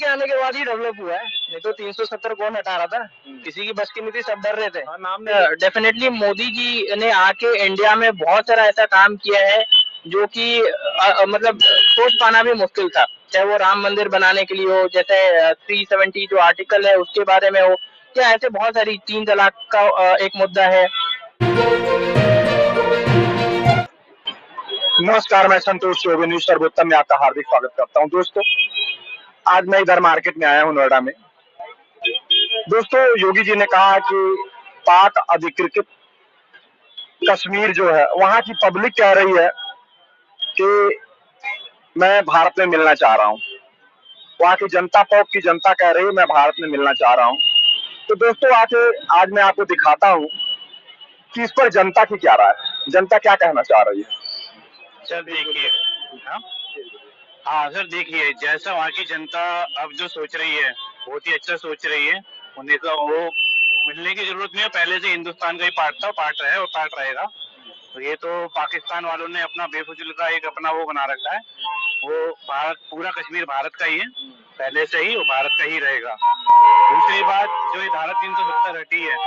के आने के बाद ही डेवलप हुआ है, नहीं तो 370 कौन हटा रहा था? किसी की बस की नहीं थी, सब डर रहे थे। नाम डेफिनेटली मोदी जी ने आके इंडिया में बहुत सारा ऐसा काम किया है जो कि मतलब सोच पाना भी मुश्किल था, चाहे वो राम मंदिर बनाने के लिए हो, जैसे 370 जो आर्टिकल है उसके बारे में हो, या ऐसे बहुत सारी 3 तलाक का एक मुद्दा है। नमस्कार, मैं संतोष योगी न्यूज सर्वोत्तम में आपका हार्दिक स्वागत करता हूं। दोस्तों, आज मैं इधर मार्केट में आया हूं, नोएडा में। दोस्तों, योगी जी ने कहा कि पाक अधिकृत कश्मीर जो है, वहां की पब्लिक कह रही है कि मैं भारत में मिलना चाह रहा हूं। वहां की जनता, पॉप की जनता कह रही है मैं भारत में मिलना चाह रहा हूं। तो दोस्तों, आज मैं आपको दिखाता हूं कि इस पर जनता की क्या राय है, जनता क्या कहना चाह रही है। सर देखिए, हाँ सर देखिए, जैसा वहाँ की जनता अब जो सोच रही है बहुत ही अच्छा सोच रही है। उन्हें तो वो मिलने की जरूरत नहीं है, पहले से हिंदुस्तान का ही पार्ट था, पार्ट है और पार्ट रहेगा। तो ये तो पाकिस्तान वालों ने अपना बेफजूल का एक अपना वो बना रखा है। वो भारत, पूरा कश्मीर भारत का ही है, पहले से ही वो भारत का ही रहेगा। दूसरी बात, जो ये धारा 370 हटी है,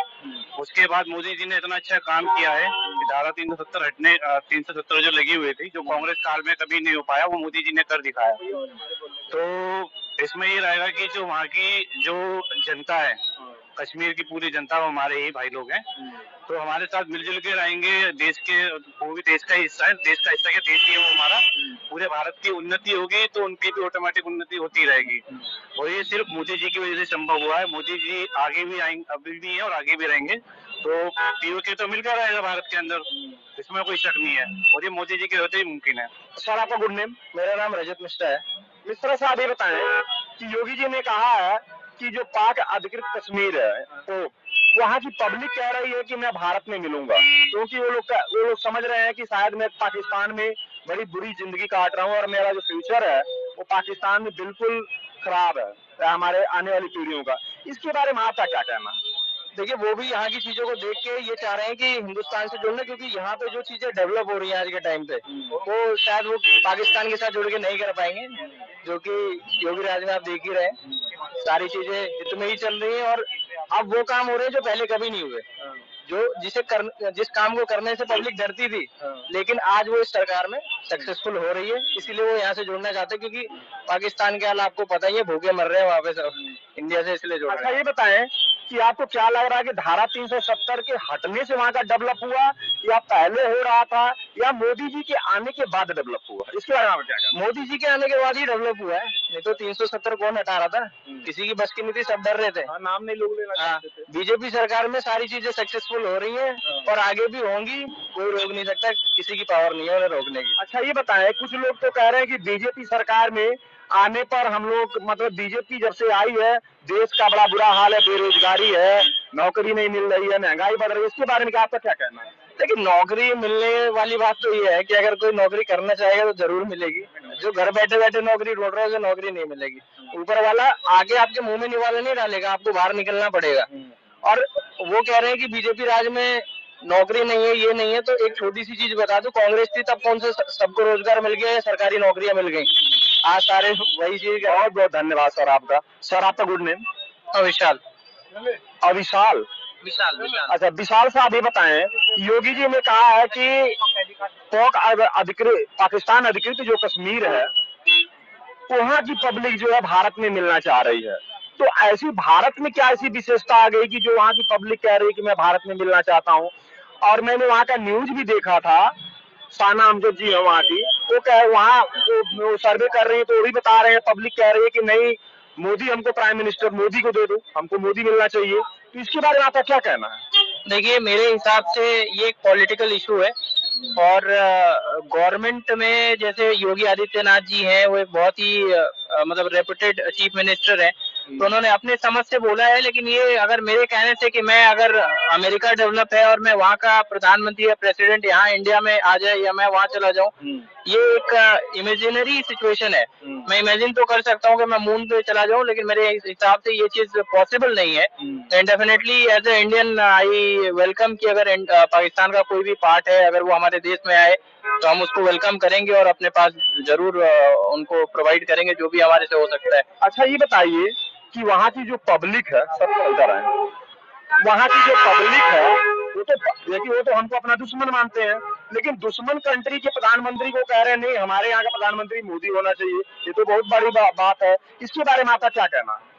उसके बाद मोदी जी ने इतना अच्छा काम किया है कि धारा 370 जो लगी हुई थी, जो कांग्रेस काल में कभी नहीं हो पाया, वो मोदी जी ने कर दिखाया। तो इसमें ये रहेगा कि जो वहाँ की जो जनता है, कश्मीर की पूरी जनता, वो हमारे ही भाई लोग हैं, तो हमारे साथ मिलजुल के रहेंगे। देश के, वो भी देश का हिस्सा है, देश का हिस्सा क्या, देश ही है वो हमारा। पूरे भारत की उन्नति होगी तो उनकी भी ऑटोमेटिक उन्नति होती रहेगी। और ये सिर्फ मोदी जी की वजह से संभव हुआ है। मोदी जी आगे भी आएंगे, अभी भी हैं और आगे भी रहेंगे, तो पीओके तो मिलकर रहेगा भारत के अंदर, इसमें कोई शक नहीं है, और ये मोदी जी के होते ही मुमकिन है। सर, आपका गुड नेम? मेरा नाम रजत मिश्रा है। मिश्रा साहब, ये बताएं कि योगी जी ने कहा है कि जो पाक अधिकृत कश्मीर है, तो वहाँ की पब्लिक कह रही है कि मैं भारत में मिलूंगा, क्योंकि वो लोग समझ रहे हैं कि शायद मैं पाकिस्तान में बड़ी बुरी जिंदगी काट रहा हूँ और मेरा जो फ्यूचर है वो पाकिस्तान में बिल्कुल खराब है, हमारे आने वाली पीढ़ियों का। इसके बारे में आपका क्या कहना है? देखिए, वो भी यहाँ की चीजों को देख के ये चाह रहे हैं कि हिंदुस्तान से जुड़ना, क्योंकि यहाँ पे जो चीजें डेवलप हो रही हैं आज के टाइम पे, वो शायद वो पाकिस्तान के साथ जुड़ के नहीं कर पाएंगे, जो कि योगी राज में आप देख ही रहे हैं, सारी चीजें जितने ही चल रही हैं, और अब वो काम हो रहे हैं जो पहले कभी नहीं हुए, जो जिस काम को करने से पब्लिक डरती थी, लेकिन आज वो इस सरकार में सक्सेसफुल हो रही है, इसीलिए वो यहाँ से जुड़ना चाहते हैं, क्योंकि पाकिस्तान के हाल आपको पता ही है, भूखे मर रहे हैं वहाँ पे सब, इंडिया से इसलिए जुड़ रहे हैं। अच्छा, ये बताएं कि आपको क्या लग रहा है कि धारा 370 के हटने से वहां का डेवलप हुआ, या पहले हो रहा था, या मोदी जी के आने के बाद डेवलप हुआ? इसके बारे में आप क्या कहते हैं? मोदी जी के आने के बाद ही डेवलप हुआ है, नहीं तो 370 कौन हटा रहा था? किसी की बस की नहीं थी, सब डर रहे थे। नाम नहीं लोग लेना चाहते थे। बीजेपी सरकार में सारी चीजें सक्सेसफुल हो रही हैं और आगे भी होंगी, कोई रोक नहीं सकता, किसी की पावर नहीं है उन्हें रोकने की। अच्छा, ये बताएं, कुछ लोग तो कह रहे हैं कि बीजेपी सरकार में आने पर हम लोग, मतलब बीजेपी जब से आई है, देश का बड़ा बुरा हाल है, बेरोजगारी है, नौकरी नहीं मिल रही है, महंगाई बढ़ रही है, इसके बारे में आपका क्या कहना है? लेकिन नौकरी मिलने वाली बात तो ये है कि अगर कोई नौकरी करना चाहेगा तो जरूर मिलेगी। जो घर बैठे बैठे नौकरी ढूंढ रहे हैं उसे नौकरी नहीं मिलेगी। ऊपर वाला आगे आपके मुंह में निवाला नहीं डालेगा, आपको बाहर निकलना पड़ेगा। और वो कह रहे हैं कि बीजेपी राज में नौकरी नहीं है, ये नहीं है, तो एक छोटी सी चीज बता दूं, कांग्रेस थी तब कौन से सबको रोजगार मिल गया, सरकारी नौकरियां मिल गई। आज सारे वही चीज। बहुत बहुत धन्यवाद सर आपका। सर, आपका गुड नेम? विशाल। अविशाल? विशाल विशाल। अच्छा, विशाल साहब, ये बताएं, योगी जी ने कहा है कि पाकिस्तान अधिकृत जो कश्मीर है, वहाँ की पब्लिक जो है भारत में मिलना चाह रही है। तो ऐसी भारत में क्या ऐसी विशेषता आ गई कि जो वहाँ की पब्लिक कह रही है कि मैं भारत में मिलना चाहता हूँ? और मैंने वहाँ का न्यूज भी देखा था, साना अमजद जी है वहाँ की, वो कह वहाँ वो सर्वे कर रही है, तो वो भी बता रहे हैं, पब्लिक कह रही है कि नहीं, मोदी हमको प्राइम मिनिस्टर मोदी को दे दो, हमको मोदी मिलना चाहिए। तो इसके बारे में आपका क्या कहना है? देखिए, मेरे हिसाब से ये एक पॉलिटिकल इशू है, और गवर्नमेंट में जैसे योगी आदित्यनाथ जी हैं, वो एक बहुत ही मतलब रेपुटेड चीफ मिनिस्टर हैं, तो उन्होंने अपने समझ से बोला है। लेकिन ये अगर मेरे कहने से कि मैं अगर अमेरिका डेवलप है और मैं वहाँ का प्रधानमंत्री या प्रेसिडेंट यहाँ इंडिया में आ जाए या मैं वहाँ चला जाऊँ, ये एक इमेजिनरी सिचुएशन है। मैं इमेजिन तो कर सकता हूँ कि मैं मून पे चला जाऊँ, लेकिन मेरे हिसाब से ये चीज पॉसिबल नहीं है। And definitely as a Indian I welcome कि अगर पाकिस्तान का कोई भी पार्ट है अगर वो हमारे देश में आए तो हम उसको वेलकम करेंगे और अपने पास जरूर उनको प्रोवाइड करेंगे जो भी हमारे से हो सकता है। अच्छा ये बताइए कि वहाँ की जो पब्लिक है, सब इधर आए, वहाँ की जो पब्लिक है वो तो देखिए वो तो हमको अपना दुश्मन मानते हैं, लेकिन दुश्मन कंट्री के प्रधानमंत्री को कह रहे हैं नहीं हमारे यहाँ का प्रधानमंत्री मोदी होना चाहिए, ये तो बहुत बड़ी बात है। इसके बारे में आपका क्या कहना है?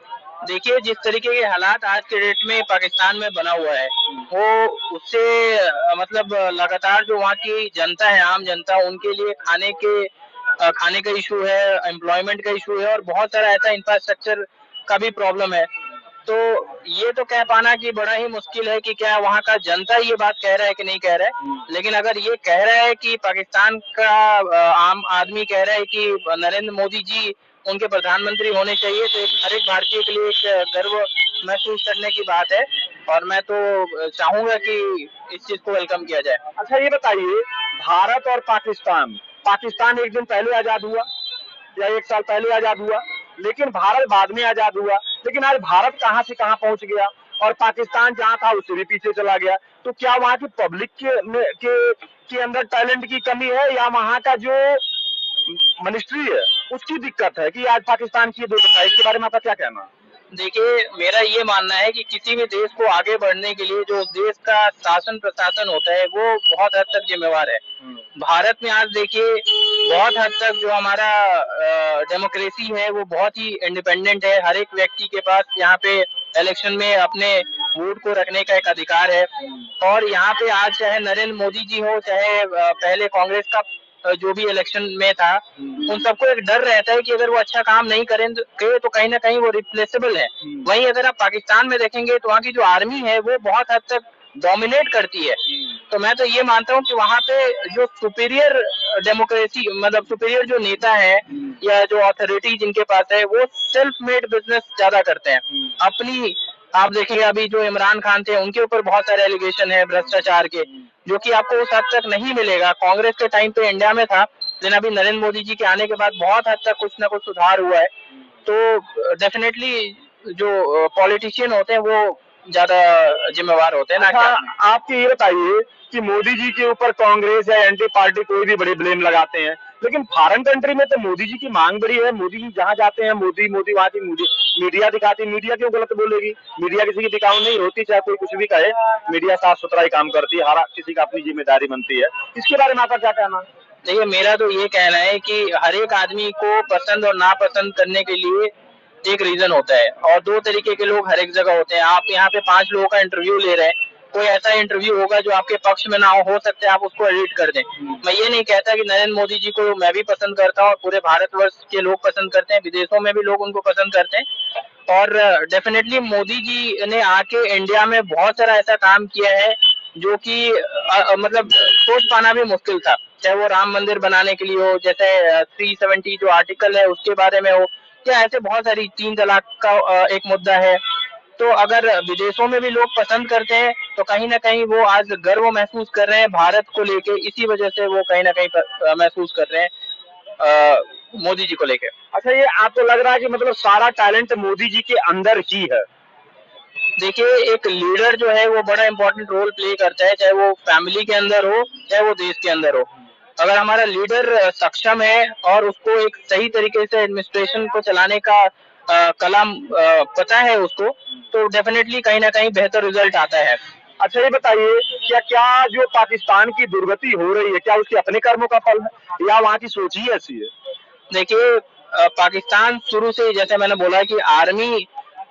देखिए जिस तरीके के हालात आज के डेट में पाकिस्तान में बना हुआ है वो उससे मतलब लगातार जो वहाँ की जनता है, आम जनता, उनके लिए खाने का इशू है, एम्प्लॉयमेंट का इशू है और बहुत सारा ऐसा इंफ्रास्ट्रक्चर का भी प्रॉब्लम है। तो ये तो कह पाना कि बड़ा ही मुश्किल है कि क्या वहाँ का जनता ये बात कह रहा है कि नहीं कह रहा है। लेकिन अगर ये कह रहा है कि पाकिस्तान का आम आदमी कह रहा है कि नरेंद्र मोदी जी उनके प्रधानमंत्री होने चाहिए, तो हर एक भारतीय के लिए एक गर्व महसूस करने की बात है और मैं तो चाहूंगा कि इस चीज को वेलकम किया जाए। अच्छा ये बताइए, भारत और पाकिस्तान एक दिन पहले आजाद हुआ या एक साल पहले आजाद हुआ, लेकिन भारत बाद में आजाद हुआ। लेकिन आज भारत कहां से कहां पहुंच गया और पाकिस्तान जहां था उससे भी पीछे चला गया। तो क्या वहां की पब्लिक के अंदर टैलेंट की कमी है या वहां का जो मिनिस्ट्री है उसकी दिक्कत है कि आज पाकिस्तान की दुर्दशा? इसके बारे में आपका क्या कहना है? देखिए मेरा ये मानना है कि किसी भी देश को आगे बढ़ने के लिए जो देश का शासन प्रशासन होता है वो बहुत हद तक जिम्मेवार है। भारत में आज देखिए बहुत हद तक जो हमारा डेमोक्रेसी है वो बहुत ही इंडिपेंडेंट है। हर एक व्यक्ति के पास यहाँ पे इलेक्शन में अपने वोट को रखने का एक अधिकार है और यहाँ पे आज चाहे नरेंद्र मोदी जी हो चाहे पहले कांग्रेस का जो भी इलेक्शन में था, उन सबको एक डर रहता है कि अगर वो अच्छा काम नहीं करेंगे तो कहीं ना कहीं वो रिप्लेसेबल है। वहीं अगर आप पाकिस्तान में देखेंगे तो वहाँ की जो आर्मी है वो बहुत हद तक डोमिनेट करती है। तो मैं तो ये मानता हूँ कि वहाँ पे जो सुपीरियर डेमोक्रेसी मतलब सुपीरियर जो नेता है या जो अथॉरिटी जिनके पास है वो सेल्फ मेड बिजनेस ज्यादा करते हैं अपनी। आप देखिए अभी जो इमरान खान थे उनके ऊपर बहुत सारे एलिगेशन है भ्रष्टाचार के, जो कि आपको उस हद तक नहीं मिलेगा। कांग्रेस के टाइम पे इंडिया में था, लेकिन अभी नरेंद्र मोदी जी के आने के बाद बहुत हद तक कुछ ना कुछ सुधार हुआ है। तो डेफिनेटली जो पॉलिटिशियन होते हैं वो ज्यादा जिम्मेवार होते हैं। अच्छा आप ये बताइए कि मोदी जी के ऊपर कांग्रेस या एंटी पार्टी कोई भी बड़े ब्लेम लगाते हैं, लेकिन फॉरेन कंट्री में तो मोदी जी की मांग बड़ी है। मोदी जी जहाँ जाते हैं मोदी मोदी, वहाँ की मीडिया दिखाती है। मीडिया क्यों गलत बोलेगी? मीडिया किसी की टिकाऊ नहीं होती, चाहे कोई कुछ भी कहे, मीडिया साफ सुथरा ही काम करती है, हर किसी का अपनी जिम्मेदारी बनती है। इसके बारे में आपका क्या कहना है? देखिए मेरा तो ये कहना है कि हर एक आदमी को पसंद और नापसंद करने के लिए एक रीजन होता है और दो तरीके के लोग हर एक जगह होते हैं। आप यहाँ पे 5 लोगों का इंटरव्यू ले रहे हैं, कोई ऐसा इंटरव्यू होगा जो आपके पक्ष में ना हो सकता है आप उसको एडिट कर दें। मैं ये नहीं कहता कि नरेंद्र मोदी जी को मैं भी पसंद करता हूँ और पूरे भारतवर्ष के लोग पसंद करते हैं, विदेशों में भी लोग उनको पसंद करते हैं और डेफिनेटली मोदी जी ने आके इंडिया में बहुत सारा ऐसा काम किया है जो कि मतलब सोच पाना भी मुश्किल था, चाहे वो राम मंदिर बनाने के लिए हो, जैसे 370 जो आर्टिकल है उसके बारे में हो, या ऐसे बहुत सारी 3 तलाक का एक मुद्दा है। तो अगर विदेशों में भी लोग पसंद करते हैं तो कहीं ना कहीं वो आज गर्व महसूस कर रहे हैं भारत को लेके, इसी वजह से वो कहीं ना कहीं महसूस कर रहे हैं मोदी जी को लेके। अच्छा ये आपको लग रहा है कि मतलब सारा टैलेंट मोदी जी के अंदर ही है? देखिए एक लीडर जो है वो बड़ा इंपॉर्टेंट रोल प्ले करता है, चाहे वो फैमिली के अंदर हो चाहे वो देश के अंदर हो। अगर हमारा लीडर सक्षम है और उसको एक सही तरीके से एडमिनिस्ट्रेशन को चलाने का कला पता है उसको, तो डेफिनेटली कहीं ना कहीं बेहतर रिजल्ट आता है। अच्छा ये बताइए क्या जो पाकिस्तान की दुर्गति हो रही है क्या उसके अपने कर्मों का फल है या वहाँ की सोच ही ऐसी है? देखिए पाकिस्तान शुरू से जैसे मैंने बोला कि आर्मी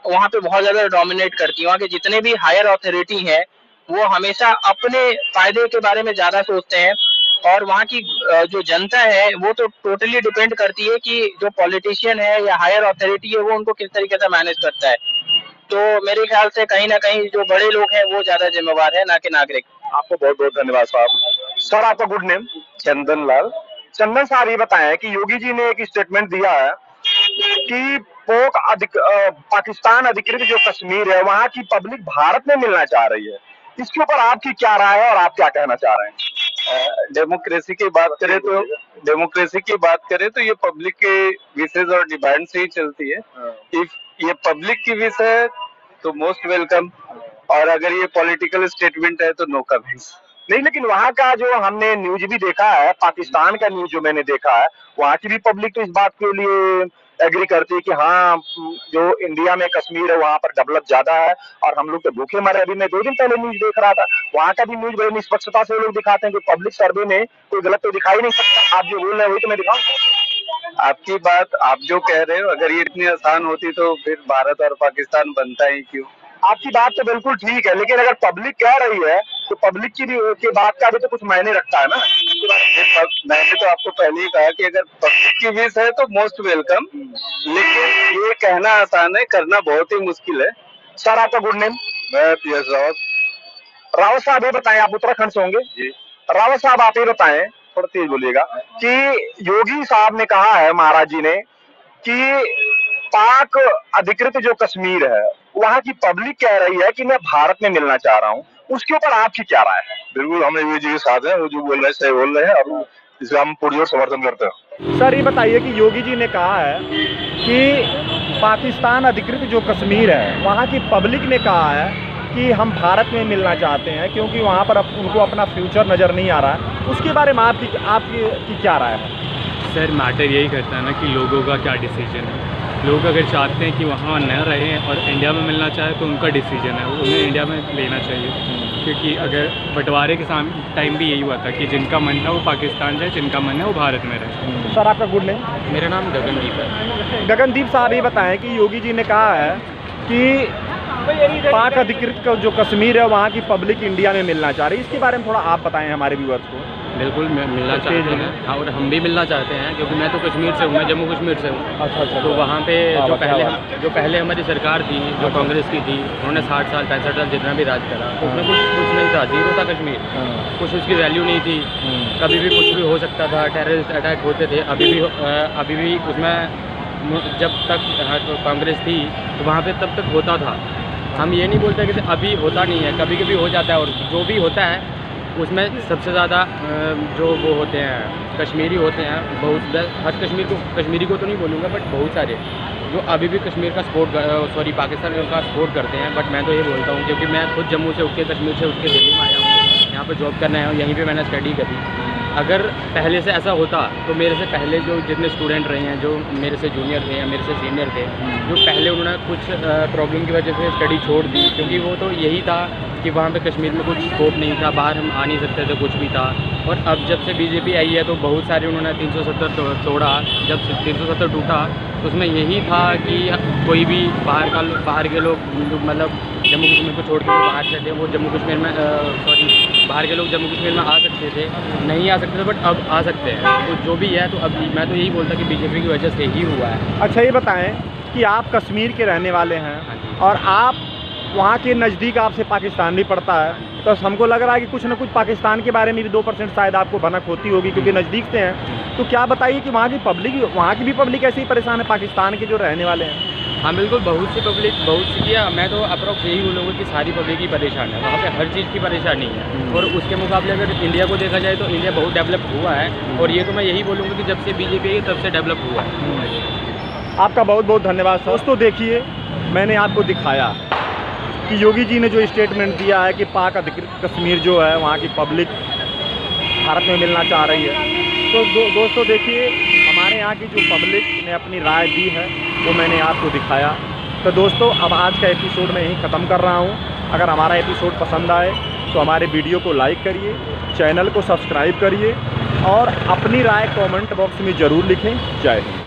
वहाँ पे बहुत ज्यादा डोमिनेट करती है। वहाँ के जितने भी हायर अथॉरिटी हैं वो हमेशा अपने फायदे के बारे में ज्यादा सोचते हैं और वहाँ की जो जनता है वो तो टोटली डिपेंड करती है कि जो पॉलिटिशियन है या हायर अथॉरिटी है वो उनको किस तरीके से मैनेज करता है। तो मेरे ख्याल से कहीं ना कहीं जो बड़े लोग हैं वो ज्यादा जिम्मेवार है, ना कि नागरिक। आपको बहुत बहुत धन्यवाद साहब। सर आपका गुड नेम? चंदन लाल। चंदन साहब ये बताएं कि योगी जी ने एक स्टेटमेंट दिया है कि पाकिस्तान अधिकृत जो कश्मीर है वहाँ की पब्लिक भारत में मिलना चाह रही है। इसके ऊपर आपकी क्या राय है और आप क्या कहना चाह रहे हैं? डेमोक्रेसी की बात करें तो ये पब्लिक के विशेष और डिमांड से ही चलती है। इफ ये पब्लिक की विश है तो मोस्ट वेलकम, और अगर ये पॉलिटिकल स्टेटमेंट है तो नो कमेंट्स। नहीं, लेकिन वहाँ का जो हमने न्यूज भी देखा है, पाकिस्तान का न्यूज जो मैंने देखा है, वहाँ की भी पब्लिक तो इस बात के लिए एग्री करती है कि हाँ, जो इंडिया में कश्मीर है वहाँ पर डेवलप ज्यादा है और हम लोग तो भूखे मरे। अभी मैं 2 दिन पहले न्यूज देख रहा था, वहाँ का भी न्यूज बड़े निष्पक्षता से लोग दिखाते हैं कि पब्लिक सर्वे में कोई गलत तो दिखाई नहीं सकता। आप जो बोल रहे हैं वही तो मैं दिखाऊं। आपकी बात, आप जो कह रहे हो, अगर ये इतनी आसान होती तो फिर भारत और पाकिस्तान बनता ही क्यों? आपकी बात तो बिल्कुल ठीक है, लेकिन अगर पब्लिक कह रही है तो पब्लिक की भी के बात का भी तो कुछ मायने रखता है ना। मैंने तो आपको पहले ही कहा कि अगर पब्लिक की विश है तो मोस्ट वेलकम, लेकिन ये कहना आसान है, करना बहुत ही मुश्किल है। सर, आपका गुड नेम? मैं पीएस रावत। रावत साहब, ये बताएं, आप उत्तराखंड से होंगे जी? रावत साहब, आप ये बताएं, थोड़ा तेज बोलिएगा, कि योगी साहब ने कहा है, महाराज जी ने, कि पाक अधिकृत जो कश्मीर है वहाँ की पब्लिक कह रही है कि मैं भारत में मिलना चाह रहा हूँ, उसके ऊपर आपकी क्या राय है? बिल्कुल, हम योगी जी के साथ हैं, वो जो बोल रहे हैं सही बोल रहे हैं और इसका हम पुरजोर समर्थन करते हैं। सर, ये बताइए कि योगी जी ने कहा है कि पाकिस्तान अधिकृत जो कश्मीर है वहाँ की पब्लिक ने कहा है कि हम भारत में मिलना चाहते हैं क्योंकि वहाँ पर उनको अपना फ्यूचर नज़र नहीं आ रहा है, उसके बारे में आपकी क्या राय है? सर, मैटर यही करता है ना कि लोगों का क्या डिसीजन है। लोग अगर चाहते हैं कि वहाँ न रहें और इंडिया में मिलना चाहे तो उनका डिसीजन है, उन्हें इंडिया में लेना चाहिए। क्योंकि अगर बंटवारे के टाइम भी यही हुआ था कि जिनका मन था वो पाकिस्तान जाए, जिनका मन है वो भारत में रहे। सर, आपका गुड नेम? मेरा नाम गगनदीप है। गगनदीप साहब, ये बताएं कि योगी जी ने कहा है कि पाक अधिकृत का जो कश्मीर है वहाँ की पब्लिक इंडिया में मिलना चाह रही है, इसके बारे में थोड़ा आप बताएं हमारे व्यूअर्स को। बिल्कुल मिलना चाहते हैं और हम भी मिलना चाहते हैं, क्योंकि मैं तो कश्मीर से हूँ, मैं जम्मू कश्मीर से हूँ। अच्छा। तो वहाँ पे जो पहले हमारी सरकार थी, जो कांग्रेस की थी, उन्होंने 60 साल 65 साल जितना भी राज करा, उसमें कुछ नहीं था, जीरो था कश्मीर, कुछ उसकी वैल्यू नहीं थी, कभी भी कुछ भी हो सकता था, टेररिस्ट अटैक होते थे। अभी भी उसमें जब तक कांग्रेस थी तो वहाँ पर तब तक होता था। हम ये नहीं बोलते कि अभी होता नहीं है, कभी कभी हो जाता है, और जो भी होता है उसमें सबसे ज़्यादा जो वो होते हैं कश्मीरी होते हैं, बहुत हर कश्मीरी को तो नहीं बोलूँगा, बट बहुत सारे जो अभी भी कश्मीर का पाकिस्तान का सपोर्ट करते हैं। बट मैं तो ये बोलता हूँ, क्योंकि मैं खुद जम्मू से उठ के, कश्मीर से उठ के दिल्ली में आया हूँ, यहाँ पे जॉब करना है, यहीं पे मैंने स्टडी करी। अगर पहले से ऐसा होता तो मेरे से पहले जो जितने स्टूडेंट रहे हैं, जो मेरे से जूनियर थे या मेरे से सीनियर थे, जो पहले उन्होंने कुछ प्रॉब्लम की वजह से स्टडी छोड़ दी, क्योंकि वो तो यही था कि वहाँ पे कश्मीर में कुछ स्कोप नहीं था, बाहर हम आ नहीं सकते थे, कुछ भी था। और अब जब से बीजेपी आई है तो बहुत सारे उन्होंने 370 तोड़ा। जब 370 टूटा तो उसमें यही था कि कोई भी बाहर के लोग, मतलब जम्मू कश्मीर को छोड़ के जो बाहर से थे, वो जम्मू कश्मीर में बाहर के लोग जम्मू कश्मीर में आ सकते थे, नहीं आ सकते थे, बट अब आ सकते हैं। तो जो भी है, तो अब मैं तो यही बोलता कि बीजेपी की वजह से ही हुआ है। अच्छा, ये बताएं कि आप कश्मीर के रहने वाले हैं और आप वहाँ के नज़दीक आपसे पाकिस्तान भी पड़ता है, तो हमको लग रहा है कि कुछ ना कुछ पाकिस्तान के बारे में भी 2% शायद आपको भनक होती होगी, क्योंकि नज़दीक से हैं। तो क्या बताइए कि वहाँ की भी पब्लिक ऐसे ही परेशान है, पाकिस्तान के जो रहने वाले हैं? हाँ बिल्कुल, बहुत सी किया। मैं तो अप्रोक्स यही बोलूँगा कि सारी पब्लिक ही परेशान है, वहाँ पे हर चीज़ की परेशानी है। और उसके मुकाबले अगर इंडिया को देखा जाए तो इंडिया बहुत डेवलप हुआ है, और ये तो मैं यही बोलूँगा कि जब से बीजेपी आई तब से डेवलप हुआ है। आपका बहुत बहुत धन्यवाद। दोस्तों, देखिए, मैंने आपको दिखाया कि योगी जी ने जो स्टेटमेंट दिया है कि पाक अधिकृत कश्मीर जो है वहाँ की पब्लिक भारत में मिलना चाह रही है। तो दोस्तों देखिए, हमारे यहाँ की जो पब्लिक ने अपनी राय दी है वो मैंने आपको दिखाया। तो दोस्तों, अब आज का एपिसोड मैं यहीं ख़त्म कर रहा हूँ। अगर हमारा एपिसोड पसंद आए तो हमारे वीडियो को लाइक करिए, चैनल को सब्सक्राइब करिए और अपनी राय कमेंट बॉक्स में ज़रूर लिखें। जय हिंद।